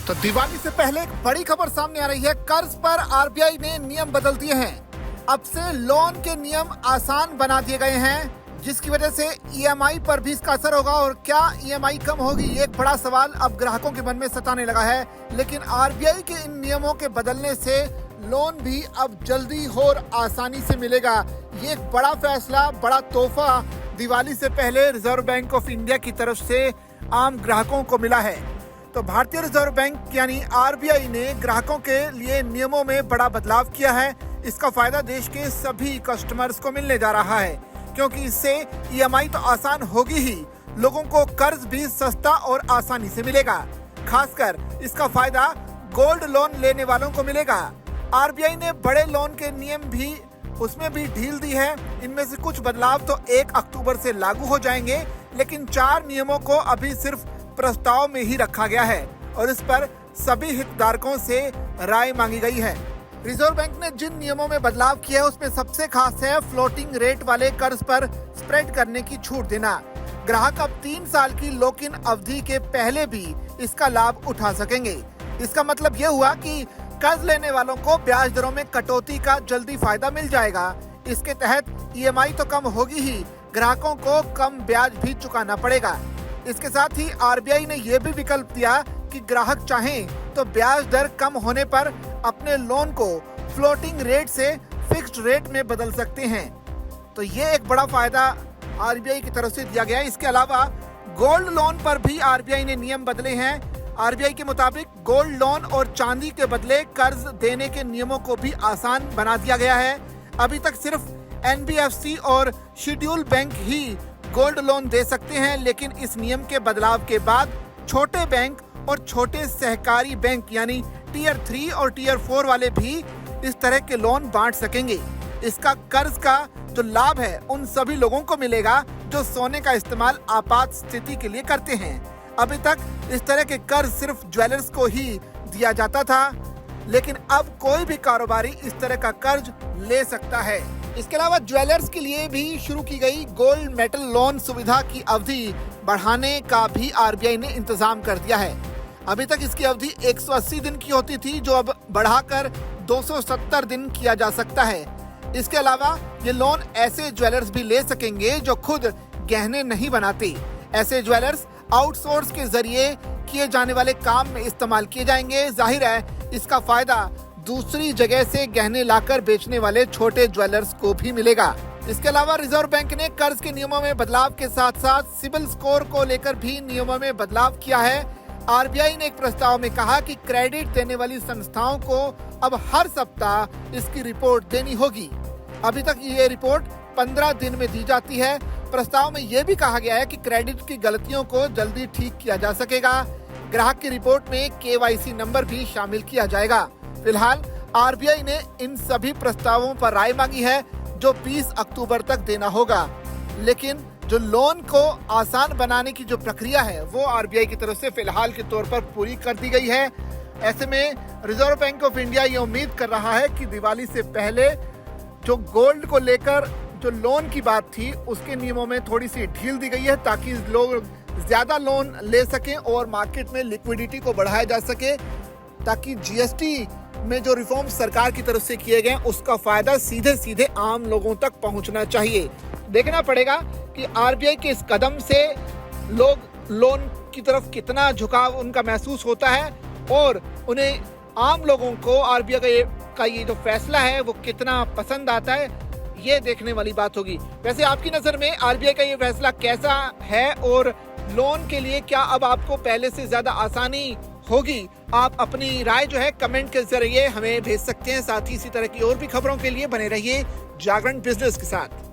तो दिवाली से पहले एक बड़ी खबर सामने आ रही है। कर्ज पर आरबीआई ने नियम बदल दिए हैं। अब से लोन के नियम आसान बना दिए गए हैं, जिसकी वजह से ईएमआई पर भी इसका असर होगा। और क्या ईएमआई कम होगी, ये एक बड़ा सवाल अब ग्राहकों के मन में सताने लगा है। लेकिन आरबीआई के इन नियमों के बदलने से लोन भी अब जल्दी और आसानी से मिलेगा। ये एक बड़ा फैसला, बड़ा तोहफा दिवाली से पहले रिजर्व बैंक ऑफ इंडिया की तरफ से आम ग्राहकों को मिला है। तो भारतीय रिजर्व बैंक यानी आरबीआई ने ग्राहकों के लिए नियमों में बड़ा बदलाव किया है। इसका फायदा देश के सभी कस्टमर्स को मिलने जा रहा है, क्योंकि इससे ईएमआई तो आसान होगी ही, लोगों को कर्ज भी सस्ता और आसानी से मिलेगा। खासकर इसका फायदा गोल्ड लोन लेने वालों को मिलेगा। आरबीआई ने बड़े लोन के नियम भी उसमें भी ढील दी है। इनमें से कुछ बदलाव तो 1 अक्टूबर से लागू हो जाएंगे, लेकिन 4 नियमों को अभी सिर्फ प्रस्ताव में ही रखा गया है और इस पर सभी हितधारकों से राय मांगी गई है। रिजर्व बैंक ने जिन नियमों में बदलाव किया है उसमें सबसे खास है फ्लोटिंग रेट वाले कर्ज पर स्प्रेड करने की छूट देना। ग्राहक अब 3 साल की लॉक इन अवधि के पहले भी इसका लाभ उठा सकेंगे। इसका मतलब ये हुआ कि कर्ज लेने वालों को ब्याज दरों में कटौती का जल्दी फायदा मिल जाएगा। इसके तहत ईएमआई तो कम होगी ही, ग्राहकों को कम ब्याज भी चुकाना पड़ेगा। इसके साथ ही आरबीआई ने यह भी विकल्प दिया कि ग्राहक चाहें तो ब्याज दर कम होने पर अपने लोन को फ्लोटिंग रेट से फिक्स्ड रेट में बदल सकते हैं। तो ये एक बड़ा फायदा आरबीआई की तरफ से दिया गया है। इसके अलावा गोल्ड लोन पर भी आरबीआई ने नियम बदले हैं। आरबीआई के मुताबिक गोल्ड लोन और चांदी के बदले कर्ज देने के नियमों को भी आसान बना दिया गया है। अभी तक सिर्फ एनबीएफसी और शेड्यूल बैंक ही गोल्ड लोन दे सकते हैं, लेकिन इस नियम के बदलाव के बाद छोटे बैंक और छोटे सहकारी बैंक यानी टीयर 3 और टीयर 4 वाले भी इस तरह के लोन बांट सकेंगे। इसका कर्ज का जो लाभ है उन सभी लोगों को मिलेगा जो सोने का इस्तेमाल आपात स्थिति के लिए करते हैं। अभी तक इस तरह के कर्ज सिर्फ ज्वेलर्स को ही दिया जाता था, लेकिन अब कोई भी कारोबारी इस तरह का कर्ज ले सकता है। इसके अलावा ज्वेलर्स के लिए भी शुरू की गई गोल्ड मेटल लोन सुविधा की अवधि बढ़ाने का भी आरबीआई ने इंतजाम कर दिया है। अभी तक इसकी अवधि 180 दिन की होती थी, जो अब बढ़ाकर 270 दिन किया जा सकता है। इसके अलावा ये लोन ऐसे ज्वेलर्स भी ले सकेंगे जो खुद गहने नहीं बनाते। ऐसे ज्वेलर्स आउटसोर्स के जरिए किए जाने वाले काम में इस्तेमाल किए जाएंगे। जाहिर है इसका फायदा दूसरी जगह से गहने लाकर बेचने वाले छोटे ज्वेलर्स को भी मिलेगा। इसके अलावा रिजर्व बैंक ने कर्ज के नियमों में बदलाव के साथ साथ सिबिल स्कोर को लेकर भी नियमों में बदलाव किया है। आरबीआई ने एक प्रस्ताव में कहा कि क्रेडिट देने वाली संस्थाओं को अब हर सप्ताह इसकी रिपोर्ट देनी होगी। अभी तक ये रिपोर्ट 15 दिन में दी जाती है। प्रस्ताव में यह भी कहा गया है कि क्रेडिट की गलतियों को जल्दी ठीक किया जा सकेगा। ग्राहक की रिपोर्ट में केवाईसी नंबर भी शामिल किया जाएगा। फिलहाल आरबीआई ने इन सभी प्रस्तावों पर राय मांगी है, जो 20 अक्टूबर तक देना होगा। लेकिन जो लोन को आसान बनाने की जो प्रक्रिया है वो आरबीआई की तरफ से फिलहाल के तौर पर पूरी कर दी गई है। ऐसे में रिजर्व बैंक ऑफ इंडिया ये उम्मीद कर रहा है कि दिवाली से पहले जो गोल्ड को लेकर जो लोन की बात थी उसके नियमों में थोड़ी सी ढील दी गई है, ताकि लोग ज्यादा लोन ले सकें और मार्केट में लिक्विडिटी को बढ़ाया जा सके, ताकि जीएसटी में जो रिफॉर्म सरकार की तरफ से किए गए उसका फायदा सीधे सीधे आम लोगों तक पहुंचना चाहिए। देखना पड़ेगा कि आरबीआई के इस कदम से लोग लोन की तरफ कितना झुकाव उनका महसूस होता है और उन्हें आम लोगों को आरबीआई का ये जो फैसला है वो कितना पसंद आता है, ये देखने वाली बात होगी। वैसे आपकी नजर में आरबीआई का ये फैसला कैसा है और लोन के लिए क्या अब आपको पहले से ज्यादा आसानी होगी? आप अपनी राय जो है कमेंट के जरिए हमें भेज सकते हैं। साथ ही इसी तरह की और भी खबरों के लिए बने रहिए जागरण बिजनेस के साथ।